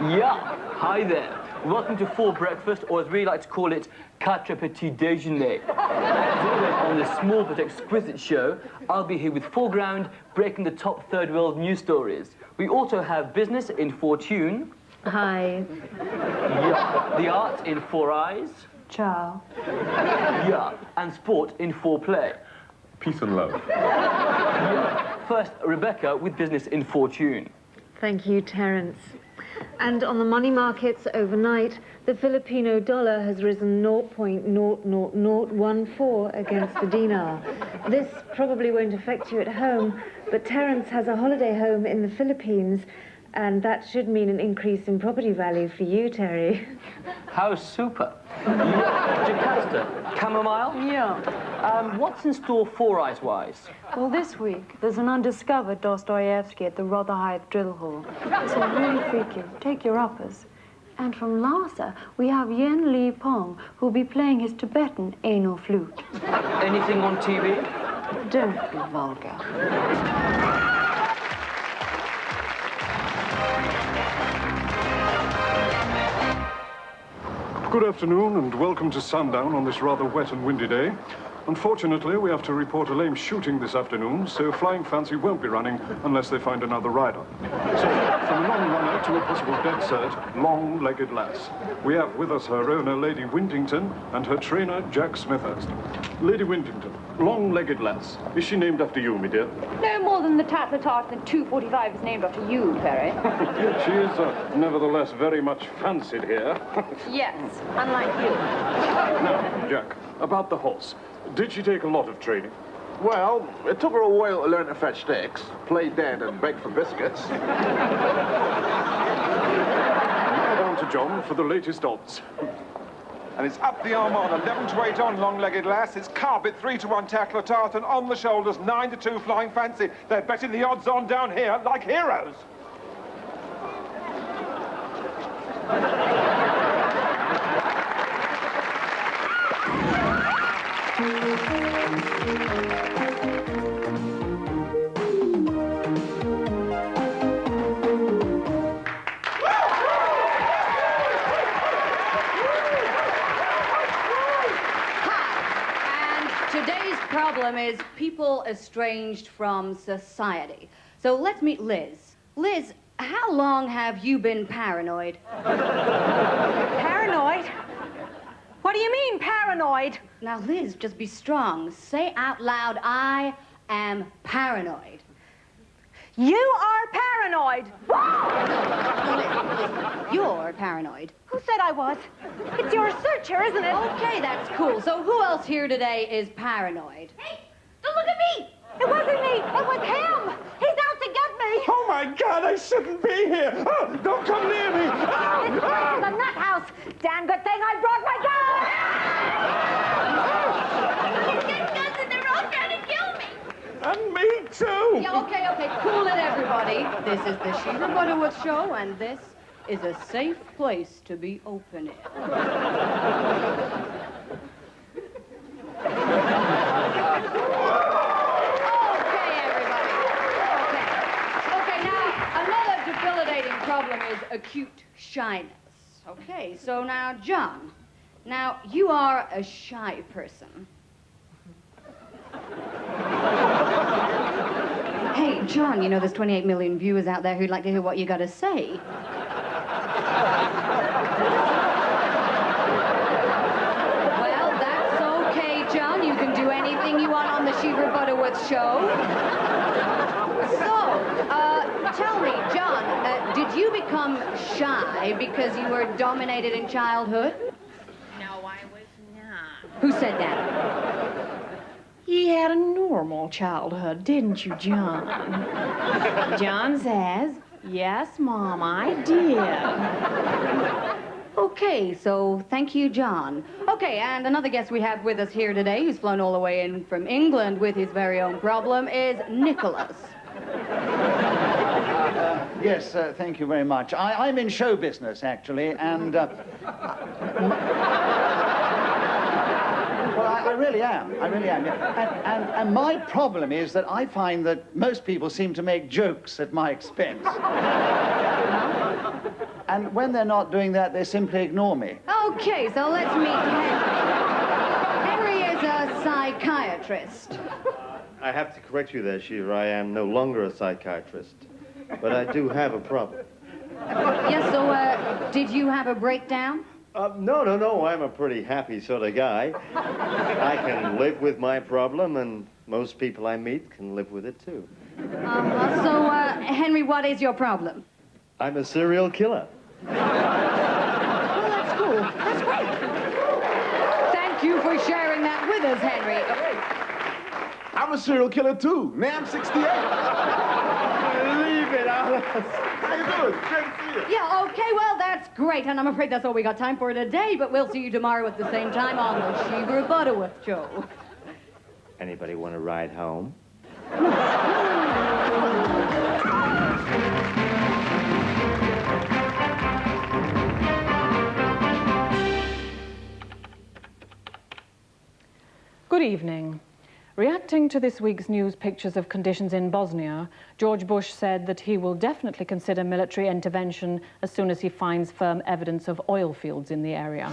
Yeah, hi there. Welcome to Full Breakfast, or as we like to call it, Quatre Petit Déjeuner. As always on this small but exquisite show, I'll be here with Foreground, breaking the top third world news stories. We also have Business in Fortune. Hi. Yeah, the Arts in Four Eyes. Ciao. Yeah, and Sport in Foreplay. Peace and love. Yeah. First, Rebecca with Business in Fortune. Thank you, Terence. And on the money markets overnight, the Filipino dollar has risen 0.00014 against the dinar. This probably won't affect you at home, but Terence has a holiday home in the Philippines, and that should mean an increase in property value for you, Terry. How super. Yeah. Jocasta, chamomile? Yeah. What's in store Four Eyes-wise? Well, this week, there's an undiscovered Dostoevsky at the Rotherhithe drill hole. It's really freaky. Take your uppers. And from Lhasa, we have Yen Lee Pong, who'll be playing his Tibetan anal flute. Anything on TV? Don't be vulgar. Good afternoon and welcome to Sundown on this rather wet and windy day. Unfortunately, we have to report a lame shooting this afternoon, so Flying Fancy won't be running unless they find another rider. So, from a non-runner to a possible dead cert, long-legged lass. We have with us her owner, Lady Wintington, and her trainer, Jack Smithhurst. Lady Wintington, long-legged lass. Is she named after you, me dear? No more than the Tatler Tart and 245 is named after you, Perry. She is, nevertheless, very much fancied here. Yes, unlike you. Now, Jack, about the horse. Did she take a lot of training? Well, it took her a while to learn to fetch sticks, play dead and beg for biscuits. Now down to John for the latest odds. And it's up the Armada, 11 to 8 on long-legged lass. It's Carbet 3 to 1 Tackler Tart, and on the shoulders 9 to 2 Flying Fancy. They're betting the odds on down here like heroes. Problem is people estranged from society. So let's meet Liz. Liz, how long have you been paranoid? Paranoid? What do you mean, paranoid? Now, Liz, just be strong. Say out loud, I am paranoid. You are paranoid. Liz, you're paranoid. Who said I was? It's your searcher, isn't it? Okay, that's cool. So who else here today is paranoid? Hey, don't look at me. It wasn't me. It was him. He's out to get me. Oh, my God, I shouldn't be here. Oh, don't come near me. This is a nut house. Damn good thing I brought my gun. He's got guns and they're all trying to kill me. And me, too. Yeah, okay, cool it, everybody. This is the Shiva Butterworth Show, and this is a safe place to be open in. Okay, now, another debilitating problem is acute shyness. Okay, so now, John, now, you are a shy person. Hey, John, you know there's 28 million viewers out there who'd like to hear what you got to say. Well, that's okay, John. You can do anything you want on the Shiva Butterworth Show. So, tell me, John, did you become shy because you were dominated in childhood? No, I was not. Who said that? You had a normal childhood, didn't you, John? John says, yes, Mom, I did. Okay, so thank you, John. Okay, and another guest we have with us here today, who's flown all the way in from England with his very own problem, is Nicholas. Yes, thank you very much. I'm in show business, actually, and... Well, I really am. Yeah. And my problem is that I find that most people seem to make jokes at my expense. And when they're not doing that, they simply ignore me. Okay, so let's meet Henry. Henry is a psychiatrist. I have to correct you there, Shiva. I am no longer a psychiatrist. But I do have a problem. Yes, so, did you have a breakdown? No. I'm a pretty happy sort of guy. I can live with my problem, and most people I meet can live with it, too. So, Henry, what is your problem? I'm a serial killer. Well, that's cool. That's great. Thank you for sharing that with us, Henry. I'm a serial killer, too. Nam 68. Leave it, Alice. How you doing? Great to see you. Yeah, okay, well, that's great. And I'm afraid that's all we got time for today, but we'll see you tomorrow at the same time on the Shiva Butterworth Show. Anybody want to ride home? Good evening. Reacting to this week's news pictures of conditions in Bosnia, George Bush said that he will definitely consider military intervention as soon as he finds firm evidence of oil fields in the area.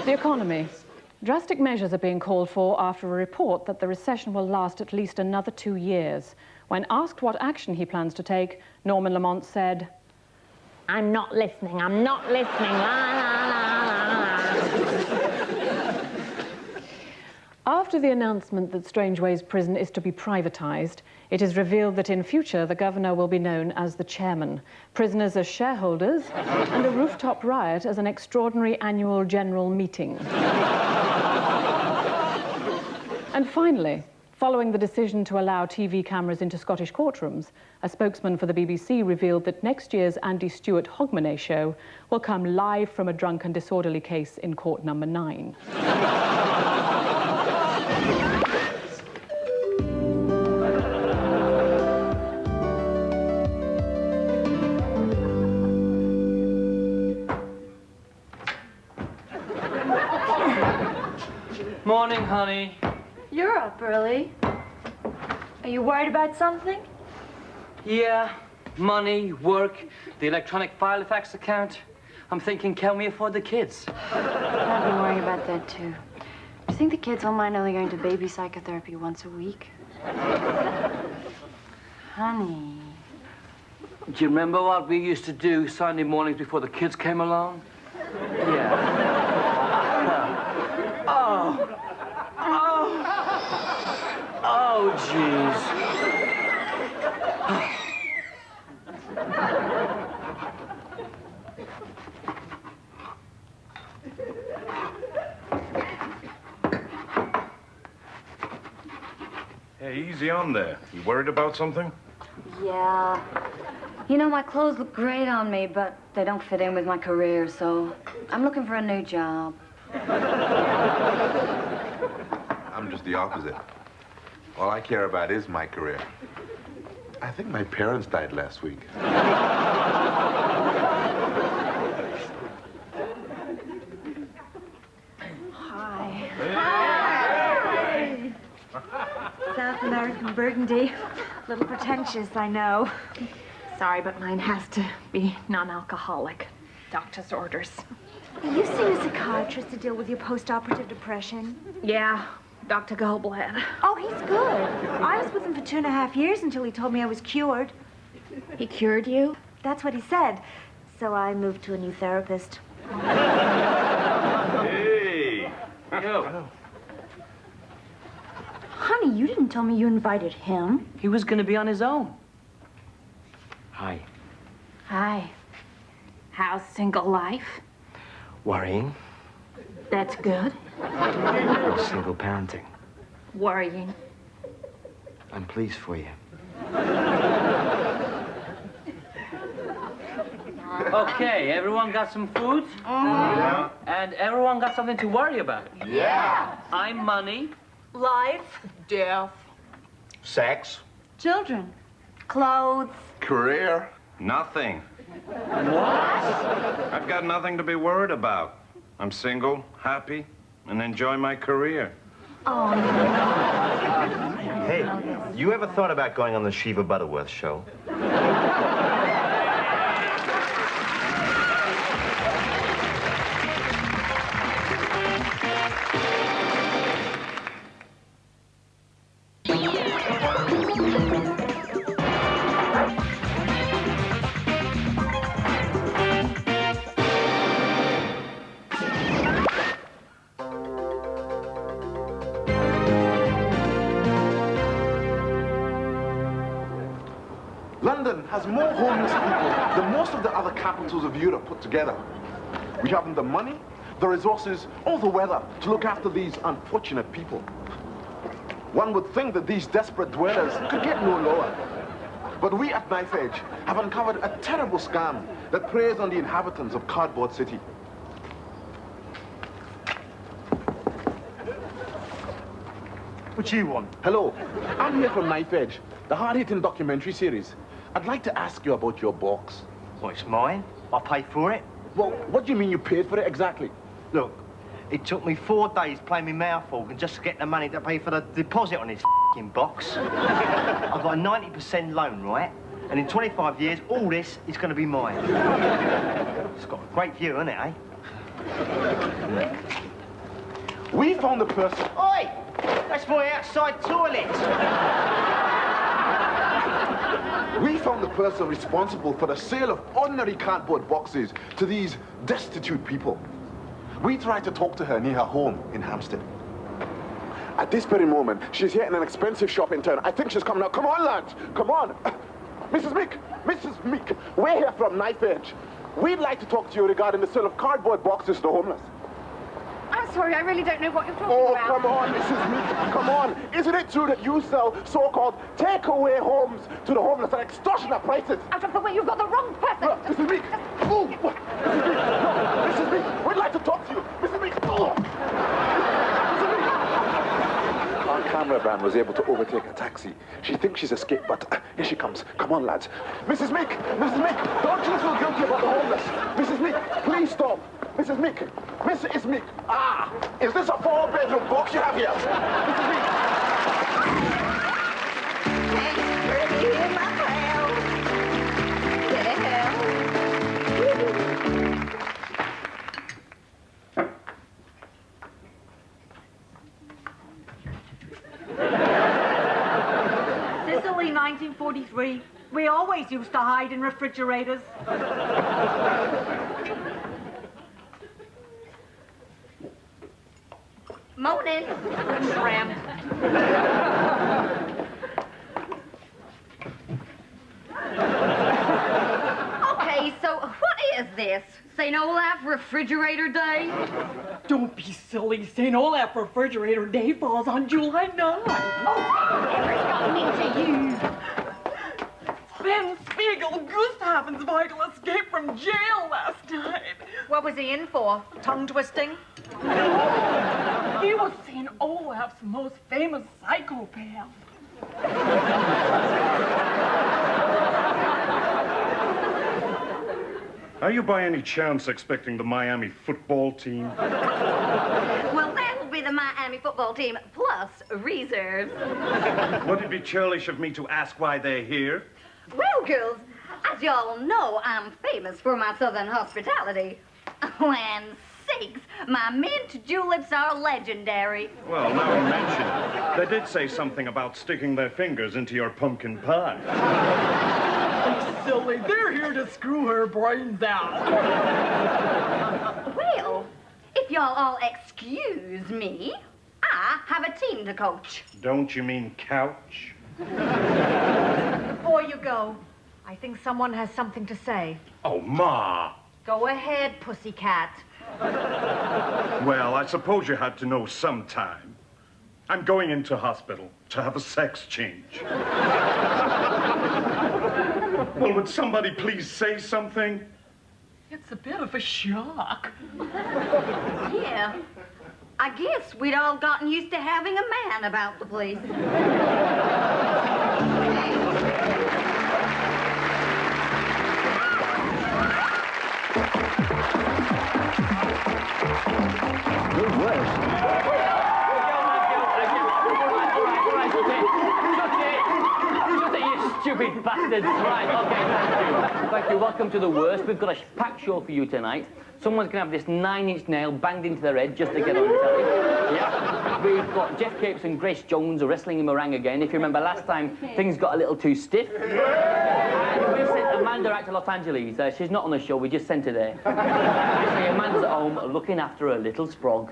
The economy. Drastic measures are being called for after a report that the recession will last at least another 2 years. When asked what action he plans to take, Norman Lamont said, I'm not listening. I'm not listening. La, la, la, la, la. After the announcement that Strangeways Prison is to be privatised, it is revealed that in future the governor will be known as the chairman, prisoners as shareholders, and a rooftop riot as an extraordinary annual general meeting. And finally, following the decision to allow TV cameras into Scottish courtrooms, a spokesman for the BBC revealed that next year's Andy Stewart Hogmanay show will come live from a drunk and disorderly case in court number 9. Morning, honey. You're up early. Are you worried about something? Yeah, money, work, the electronic file effects account. I'm thinking, can we afford the kids? I've been worrying about that, too. Do you think the kids will mind only going to baby psychotherapy once a week? Honey. Do you remember what we used to do Sunday mornings before the kids came along? Yeah. Oh, jeez. Hey, easy on there. You worried about something? Yeah. You know, my clothes look great on me, but they don't fit in with my career, so I'm looking for a new job. I'm just the opposite. All I care about is my career. I think my parents died last week. Hi. Hi. South American Burgundy. A little pretentious, I know. Sorry, but mine has to be non-alcoholic. Doctor's orders. Are you seeing a psychiatrist to deal with your post-operative depression? Yeah, Dr. Goldblatt. Oh, he's good. I was with him for 2.5 years until he told me I was cured. He cured you? That's what he said. So I moved to a new therapist. Hey! Yo. Honey, you didn't tell me you invited him. He was going to be on his own. Hi. Hi. How's single life? Worrying. That's good. Single parenting. Worrying. I'm pleased for you. Okay, everyone got some food? Yeah. And everyone got something to worry about? Yeah. I'm money. Life. Death. Sex. Children. Clothes. Career. Nothing. What? I've got nothing to be worried about. I'm single, happy, and enjoy my career. Oh, no. Hey, you ever thought about going on the Shiva Butterworth show? London has more homeless people than most of the other capitals of Europe put together. We haven't the money, the resources, or the weather to look after these unfortunate people. One would think that these desperate dwellers could get no lower. But we at Knife Edge have uncovered a terrible scam that preys on the inhabitants of Cardboard City. What you want? Hello, I'm here from Knife Edge, the hard-hitting documentary series. I'd like to ask you about your box. Well, it's mine. I paid for it. Well, what do you mean you paid for it exactly? Look, it took me 4 days playing my mouth organ just to get the money to pay for the deposit on this f***ing box. I've got a 90% loan, right? And in 25 years, all this is going to be mine. It's got a great view, isn't it, eh? We found the person... Oi! That's my outside toilet! We found the person responsible for the sale of ordinary cardboard boxes to these destitute people. We tried to talk to her near her home in Hampstead. At this very moment, she's here in an expensive shop in town. I think she's coming out. Come on, lads! Come on! Mrs. Meek! Mrs. Meek! We're here from Knife Edge. We'd like to talk to you regarding the sale of cardboard boxes to the homeless. I'm sorry, I really don't know what you're talking about. Oh, come on, Mrs. Meek, come on. Isn't it true that you sell so-called takeaway homes to the homeless at extortionate prices? Out of the way, you've got the wrong person. Mrs. Meek, move! Mrs. Meek, no, Mrs. Meek, we'd like to talk to you. Mrs. Meek, oh! Mrs. Meek! Our cameraman was able to overtake a taxi. She thinks she's escaped, but here she comes. Come on, lads. Mrs. Meek, don't you feel guilty about the homeless. Mrs. Meek, please stop. Mrs. Meek, Mrs. Meek. Ah, is this a 4-bedroom box you have here? Mrs. Meek. Sicily, 1943. We always used to hide in refrigerators. Morning. Tramp. Okay, so what is this? St. Olaf Refrigerator Day? Don't be silly. St. Olaf Refrigerator Day falls on July 9th. Oh, whatever's gotten into you? Ben Spiegel, Gustaven's vital escape from jail last night. What was he in for? Tongue twisting? He was St. Olaf's most famous psychopath. Are you by any chance expecting the Miami football team? Well, that'll be the Miami football team plus reserves. Would it be churlish of me to ask why they're here? Well, girls, as y'all know, I'm famous for my southern hospitality. And sakes, my mint juleps are legendary. Well, now you mention it, they did say something about sticking their fingers into your pumpkin pie. Oh, silly, they're here to screw her brains out. Well, if y'all all excuse me, I have a team to coach. Don't you mean couch? Before you go, I think someone has something to say. Oh, Ma! Go ahead, pussycat. Well, I suppose you had to know sometime. I'm going into hospital to have a sex change. Well, would somebody please say something? It's a bit of a shock. Yeah, I guess we'd all gotten used to having a man about the place. Good work. Stupid bastards. Right, okay, thank you. Thank you, welcome to the worst. We've got a packed show for you tonight. Someone's going to have this 9-inch nail banged into their head just to get on telly. Yeah. We've got Jeff Capes and Grace Jones wrestling in meringue again. If you remember last time, things got a little too stiff. And we sent Amanda out to Los Angeles. She's not on the show, we just sent her there. Actually, Amanda's at home looking after her little sprog.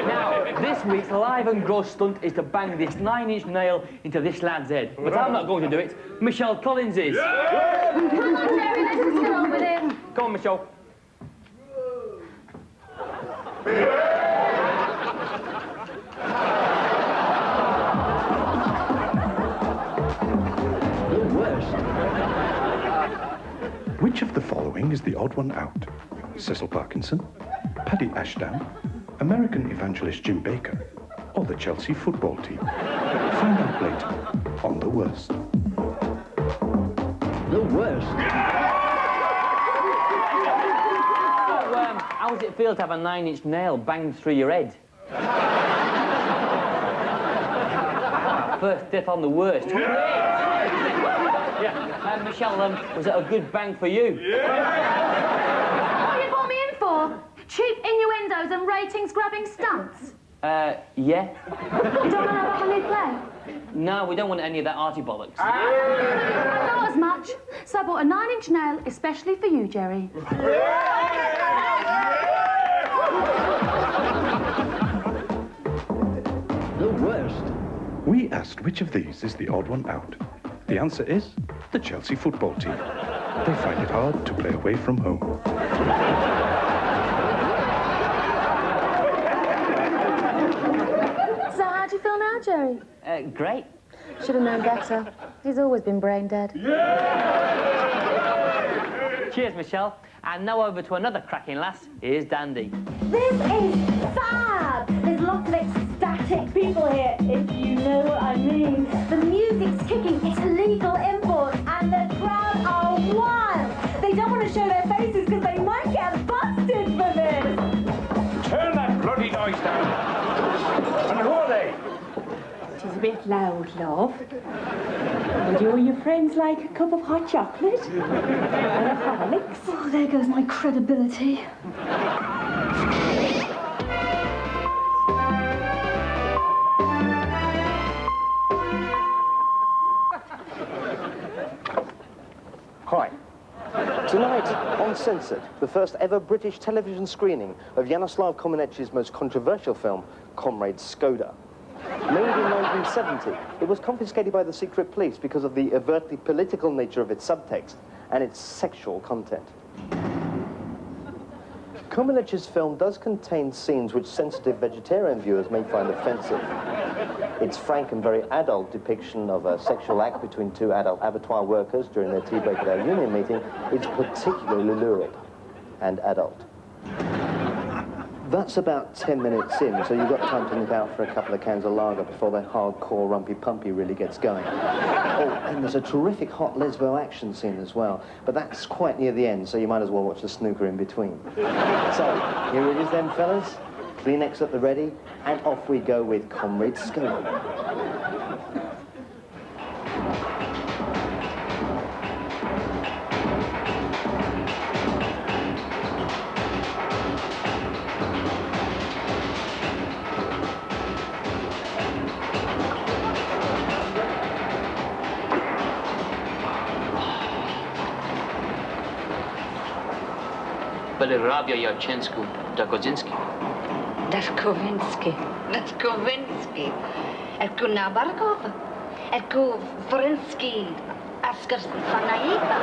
Now, This week's live and gross stunt is to bang this 9-inch nail into this lad's head. But I'm not going to do it. Michelle Collins is. Come on, Jerry, let's just get on with it. Come on, Michelle. Which of the following is the odd one out? Cecil Parkinson, Paddy Ashdown, American evangelist Jim Baker, or the Chelsea football team? Find out later on The Worst. The Worst? So, how does it feel to have a 9-inch nail banged through your head? First death on The Worst. Yeah, Michelle, was it a good bang for you? Yeah! What you brought me in for? Cheap innuendos and ratings-grabbing stunts? Yeah. You don't want to know about my new play? No, we don't want any of that arty bollocks. I thought as much, so I bought a 9-inch nail especially for you, Jerry. The Worst. We asked which of these is the odd one out. The answer is the Chelsea football team. They find it hard to play away from home. So how do you feel now, Jerry? Great. Should have known better. He's always been brain dead. Cheers, Michelle. And now over to another cracking lass. Here's Dandy. This is fab! There's lots of ecstatic people here, if you know what I mean. The music's kicking, it's a legal import, and the crowd are wild. They don't want to show their faces because they might get busted for this. Turn that bloody noise down. And who are they? It is a bit loud, love. Would you or your friends like a cup of hot chocolate? And a Horlicks? Oh, there goes my credibility. Hi. Tonight, Uncensored, the first ever British television screening of Jaroslav Komenec's most controversial film, Comrade Skoda. Made in 1970, it was confiscated by the secret police because of the overtly political nature of its subtext and its sexual content. Komenec's film does contain scenes which sensitive vegetarian viewers may find offensive. Its frank and very adult depiction of a sexual act between two adult abattoir workers during their tea break at our union meeting is particularly lurid and adult. That's about 10 minutes in, so you've got time to look out for a couple of cans of lager before the hardcore rumpy-pumpy really gets going. Oh, and there's a terrific hot lesbo action scene as well, but that's quite near the end, so you might as well watch the snooker in between. So, here it is then, fellas. Kleenex at the ready, and off we go with Comrade Skoda. Belirabia Yarchensku, Dakozinski. Daškovinsky. Erku Nabarkov. Erku Forenský. Askar Fanajiva.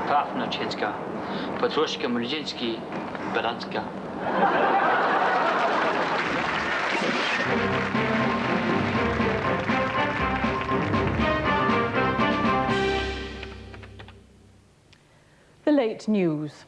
Pafnochenska. Petrushka Mrzinski. Beranska. The late news.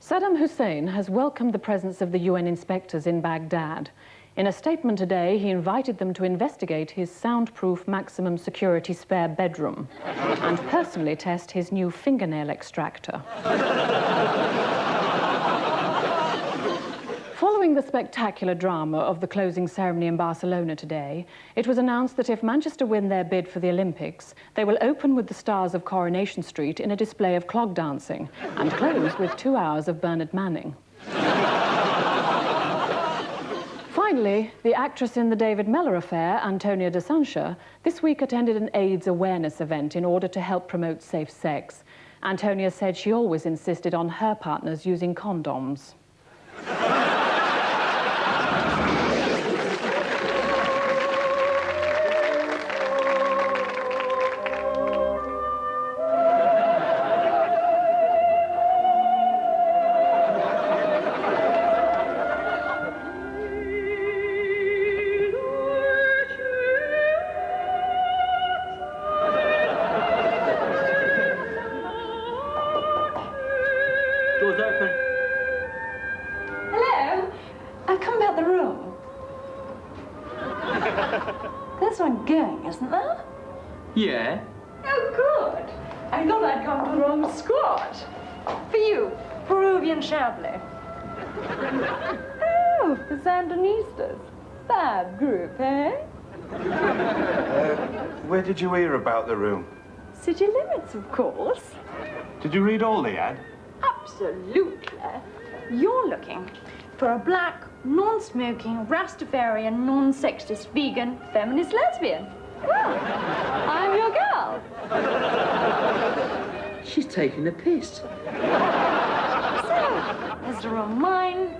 Saddam Hussein has welcomed the presence of the UN inspectors in Baghdad. In a statement today, he invited them to investigate his soundproof maximum security spare bedroom and personally test his new fingernail extractor. Following the spectacular drama of the closing ceremony in Barcelona today, it was announced that if Manchester win their bid for the Olympics, they will open with the stars of Coronation Street in a display of clog dancing and close with 2 hours of Bernard Manning. Finally, the actress in the David Mellor affair, Antonia de Sancha, this week attended an AIDS awareness event in order to help promote safe sex. Antonia said she always insisted on her partners using condoms. Doors open. Hello? I've come about the room. There's one going, isn't there? Yeah? Oh, good. I thought I'd come to the wrong squad. For you, Peruvian Chablis. Oh, the Sandinistas. Fab group, eh? Where did you hear about the room? City limits, of course. Did you read all the ad? Absolutely. You're looking for a black, non-smoking, Rastafarian, non-sexist, vegan, feminist lesbian. Well, I'm your girl. She's taking a piss. So, is the room mine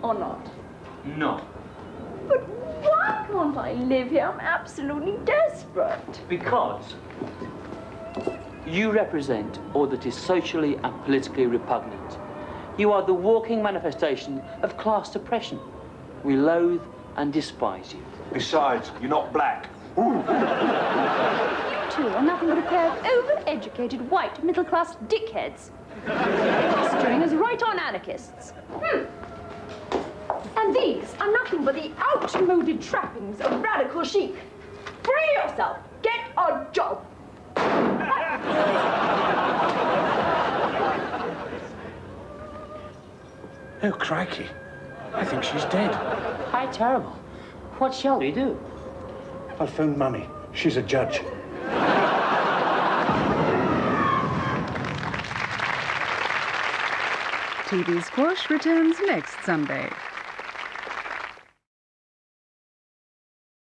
or not? No. But why can't I live here? I'm absolutely desperate. Because you represent all that is socially and politically repugnant. You are the walking manifestation of class oppression. We loathe and despise you. Besides, you're not black. You two are nothing but a pair of over-educated, white, middle-class dickheads. Posturing as right-on anarchists. And these are nothing but the outmoded trappings of radical chic. Free yourself. Get a job. Oh, crikey. I think she's dead. How terrible. What shall we do? I'll phone Mummy. She's a judge. TV Squash returns next Sunday.